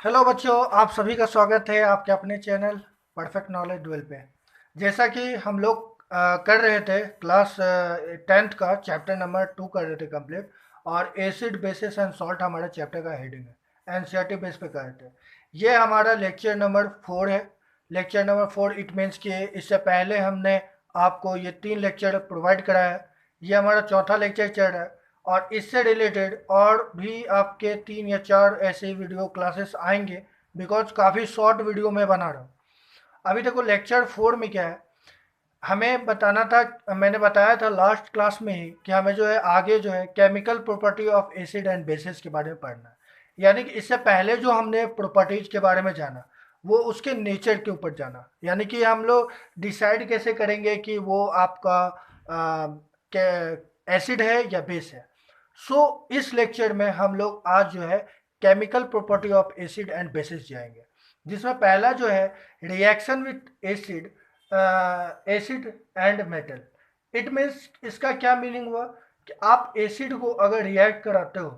Hello बच्चों, आप सभी का स्वागत है आपके अपने चैनल परफेक्ट नॉलेज डुएल पे। जैसा कि हम लोग कर रहे थे क्लास 10th का चैप्टर नंबर 2 कर रहे थे कंप्लीट। और एसिड बेसिस एंड सॉल्ट हमारा चैप्टर का हेडिंग है, एनसीईआरटी बेस पे कर रहे थे। ये हमारा लेक्चर नंबर 4 है। लेक्चर नंबर 4 इट मीन्स कि इससे पहले हमने आपको ये 3 लेक्चर प्रोवाइड कराया है। ये हमारा चौथा लेक्चर चल रहा है। और इससे रिलेटेड और भी आपके 3 या 4 ऐसे वीडियो क्लासेस आएंगे, बिकॉज काफ़ी शॉर्ट वीडियो मैं बना रहा हूँ। अभी देखो लेक्चर 4 में क्या है, हमें बताना था। मैंने बताया था लास्ट क्लास में ही कि हमें जो है आगे जो है chemical property of acid and bases के बारे में पढ़ना है। यानी कि इससे पहले जो हमने प्रॉपर्टीज के बारे में जाना, वो उसके नेचर के ऊपर जाना। यानी कि हम लोग डिसाइड कैसे करेंगे कि वो आपका एसिड है या बेस है। इस लेक्चर में हम लोग आज जो है chemical property of acid and bases जाएंगे, जिसमें पहला जो है reaction with acid, acid and metal. It means इसका क्या मीनिंग हुआ कि आप एसिड को अगर रिएक्ट कराते हो,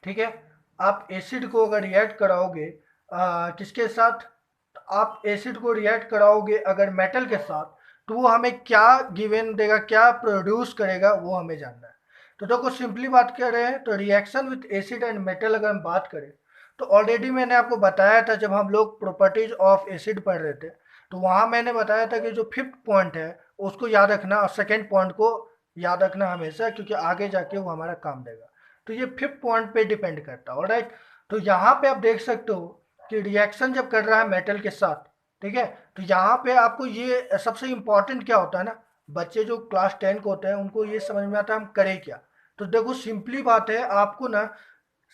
ठीक है, आप एसिड को अगर रिएक्ट कराओगे किसके साथ, तो आप एसिड को रिएक्ट कराओगे अगर मेटल के साथ, तो वो हमें क्या गिवन देगा, क्या प्रोड्यूस करेगा, वो हमें जानना है। तो देखो सिंपली बात कर रहे हैं तो reaction with acid and metal अगर हम बात करें, तो ऑलरेडी मैंने आपको बताया था जब हम लोग प्रॉपर्टीज ऑफ एसिड पढ़ रहे थे, तो वहाँ मैंने बताया था कि जो फिफ्थ पॉइंट है उसको याद रखना और सेकेंड पॉइंट को याद रखना हमेशा, क्योंकि आगे जाके वो हमारा काम देगा। तो ये फिफ्थ पॉइंट पे डिपेंड करता है। ऑलराइट, तो यहाँ पे आप देख सकते हो कि रिएक्शन जब कर रहा है मेटल के साथ, ठीक है, तो यहाँ पे आपको ये सबसे इम्पोर्टेंट क्या होता है ना, बच्चे जो क्लास 10 के होते हैं उनको ये समझ में आता है हम करें क्या। तो देखो सिंपली बात है, आपको ना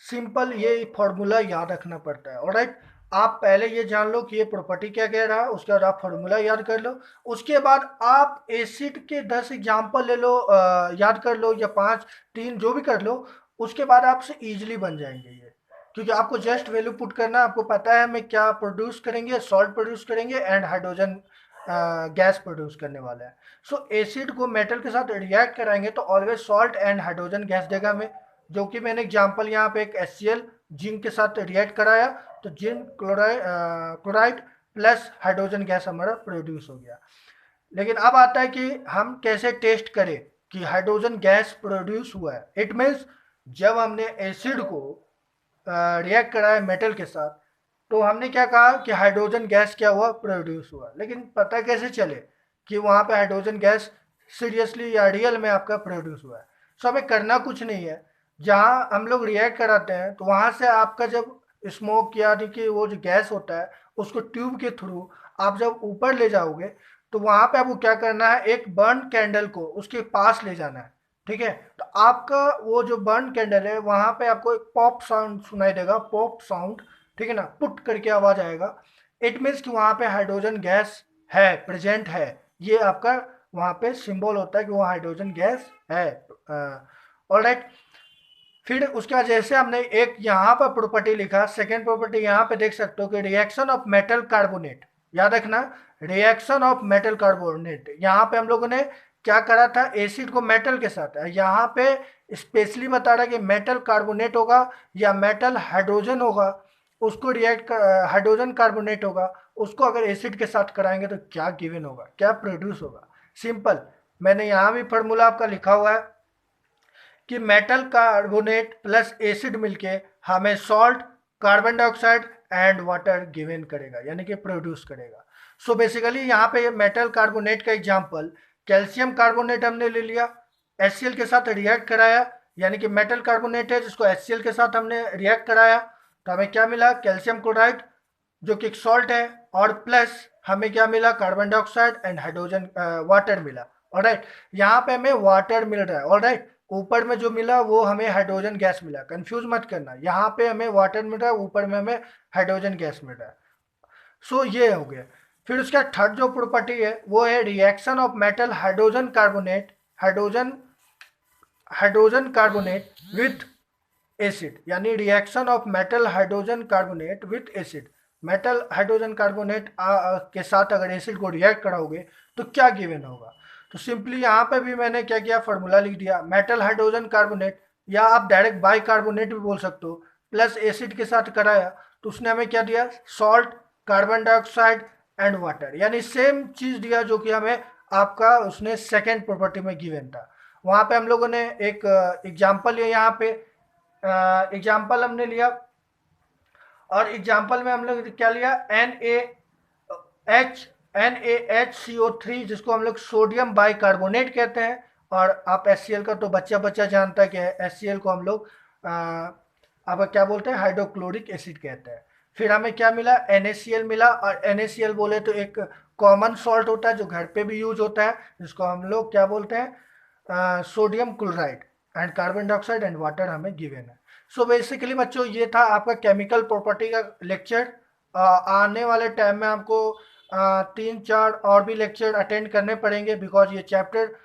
सिंपल ये फॉर्मूला याद रखना पड़ता है। ऑलराइट, आप पहले ये जान लो कि ये प्रॉपर्टी क्या कह रहा है, उसके बाद आप फॉर्मूला याद कर लो। उसके बाद आप एसिड के 10 एग्जाम्पल ले लो, याद कर लो, या 5, 3 जो भी कर लो। उसके बाद आपसे इजीली बन जाएंगे ये, क्योंकि आपको जस्ट वैल्यू पुट करना है। आपको पता है हमें क्या प्रोड्यूस करेंगे, सॉल्ट प्रोड्यूस करेंगे एंड हाइड्रोजन गैस प्रोड्यूस करने वाला है। एसिड को मेटल के साथ रिएक्ट कराएंगे तो always salt and hydrogen gas देगा हमें, जो कि मैंने एग्जांपल यहाँ पे एक HCl जिंक के साथ रिएक्ट कराया, तो zinc chloride chloride plus hydrogen gas हमारा प्रोड्यूस हो गया। लेकिन अब आता है कि हम कैसे टेस्ट करें कि हाइड्रोजन गैस प्रोड्यूस हुआ है। इट मीन्स जब हमने एसिड को रिएक्ट कराया मेटल के साथ, तो हमने क्या कहा कि हाइड्रोजन गैस क्या हुआ, प्रोड्यूस हुआ। लेकिन पता कैसे चले कि वहाँ पे हाइड्रोजन गैस सीरियसली या रियल में आपका प्रोड्यूस हुआ है। हमें करना कुछ नहीं है। जहाँ हम लोग रिएक्ट कराते हैं तो वहाँ से आपका जब स्मोक यानी कि वो जो गैस होता है उसको ट्यूब के थ्रू आप जब ऊपर ले जाओगे, तो वहाँ पे आपको क्या करना है, एक बर्न कैंडल को उसके पास ले जाना है। ठीक है, तो आपका वो जो बर्न कैंडल है वहाँ पे आपको एक पॉप साउंड सुनाई देगा, पॉप साउंड, ठीक है ना, पुट करके आवाज आएगा। इट मीन्स कि वहाँ पे हाइड्रोजन गैस है, प्रेजेंट है। ये आपका वहाँ पे सिंबल होता है कि वो हाइड्रोजन गैस है। ऑलराइट, फिर उसके बाद जैसे हमने एक यहाँ पर प्रॉपर्टी लिखा, सेकेंड प्रॉपर्टी यहाँ पे देख सकते हो कि रिएक्शन ऑफ मेटल कार्बोनेट, याद रखना, रिएक्शन ऑफ मेटल कार्बोनेट। यहाँ पे हम लोगों ने क्या करा था, एसिड को मेटल के साथ, यहाँ पे स्पेशली बता रहा है कि मेटल कार्बोनेट होगा या मेटल हाइड्रोजन होगा, उसको रिएक्ट हाइड्रोजन कार्बोनेट होगा, उसको अगर एसिड के साथ कराएंगे तो क्या गिवन होगा, क्या प्रोड्यूस होगा। सिंपल, मैंने यहाँ भी फार्मूला आपका लिखा हुआ है कि मेटल कार्बोनेट प्लस एसिड मिलके हमें salt, carbon dioxide and water given करेगा, यानी कि प्रोड्यूस करेगा। बेसिकली यहाँ पे मेटल कार्बोनेट का एग्जांपल कैल्शियम कार्बोनेट हमने ले लिया, HCl के साथ रिएक्ट कराया, यानी कि मेटल कार्बोनेट है जिसको HCl के साथ हमने रिएक्ट कराया, तो हमें क्या मिला, कैल्शियम क्लोराइड जो कि एक सॉल्ट है, और प्लस हमें क्या मिला, carbon dioxide and hydrogen water मिला। ऑलराइट, यहाँ पे हमें वाटर मिल रहा है। ऑलराइट, ऊपर में जो मिला वो हमें हाइड्रोजन गैस मिला, कंफ्यूज मत करना, यहाँ पे हमें वाटर मिल रहा है, ऊपर में हमें हाइड्रोजन गैस मिल रहा है। ये हो गया। फिर उसका थर्ड जो प्रॉपर्टी है वो है reaction of metal hydrogen carbonate, hydrogen hydrogen carbonate with acid, यानी reaction of metal hydrogen carbonate with acid. Metal hydrogen carbonate के साथ अगर एसिड को रिएक्ट कराओगे तो क्या गिवन होगा। तो सिंपली यहाँ पे भी मैंने क्या किया, फार्मूला लिख दिया, मेटल हाइड्रोजन कार्बोनेट, या आप डायरेक्ट बाई कार्बोनेट भी बोल सकते हो, प्लस एसिड के साथ कराया तो उसने हमें क्या दिया, salt, carbon dioxide and water, यानी सेम चीज़ दिया जो कि हमें आपका उसने सेकेंड प्रॉपर्टी में गिवन था। वहाँ पे हम लोगों ने एक एग्जाम्पल लिया, यहाँ पे एग्जाम्पल हमने लिया, और एग्जाम्पल में हम लोग क्या लिया, NaHCO3, जिसको हम लोग सोडियम बाइकार्बोनेट कहते हैं, और आप HCl का तो बच्चा बच्चा जानता है कि HCl को हम लोग अब क्या बोलते हैं, हाइड्रोक्लोरिक एसिड कहते हैं। फिर हमें क्या मिला, NaCl मिला, और NaCl बोले तो एक कॉमन सॉल्ट होता है जो घर पे भी यूज होता है, जिसको हम लोग क्या बोलते हैं, sodium chloride, and carbon dioxide and water हमें गिवन है। सो बेसिकली बच्चों ये था आपका केमिकल प्रॉपर्टी का लेक्चर। आने वाले टाइम में आपको 3-4 और भी लेक्चर अटेंड करने पड़ेंगे, बिकॉज ये चैप्टर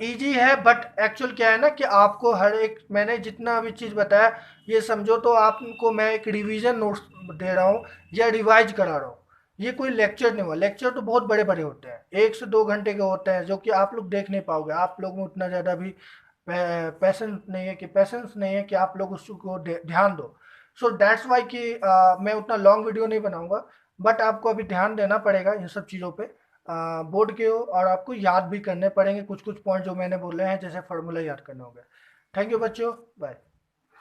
इजी है, बट एक्चुअल क्या है ना कि आपको हर एक, मैंने जितना भी चीज़ बताया ये समझो तो आपको मैं एक रिवीजन नोट्स दे रहा हूँ या रिवाइज करा रहा हूँ। ये कोई लेक्चर नहीं हुआ, लेक्चर तो बहुत बड़े बड़े होते हैं, 1 से 2 घंटे के होते हैं, जो कि आप लोग देख नहीं पाओगे, आप लोग में उतना ज़्यादा भी पैसेंस नहीं है कि आप लोग उसको ध्यान दो। सो दैट्स वाई कि मैं उतना लॉन्ग वीडियो नहीं बनाऊंगा, बट आपको अभी ध्यान देना पड़ेगा इन सब चीज़ों पे, बोर्ड के हो, और आपको याद भी करने पड़ेंगे कुछ कुछ पॉइंट जो मैंने बोले हैं, जैसे फार्मूला याद करने होंगे। थैंक यू बच्चों, बाय।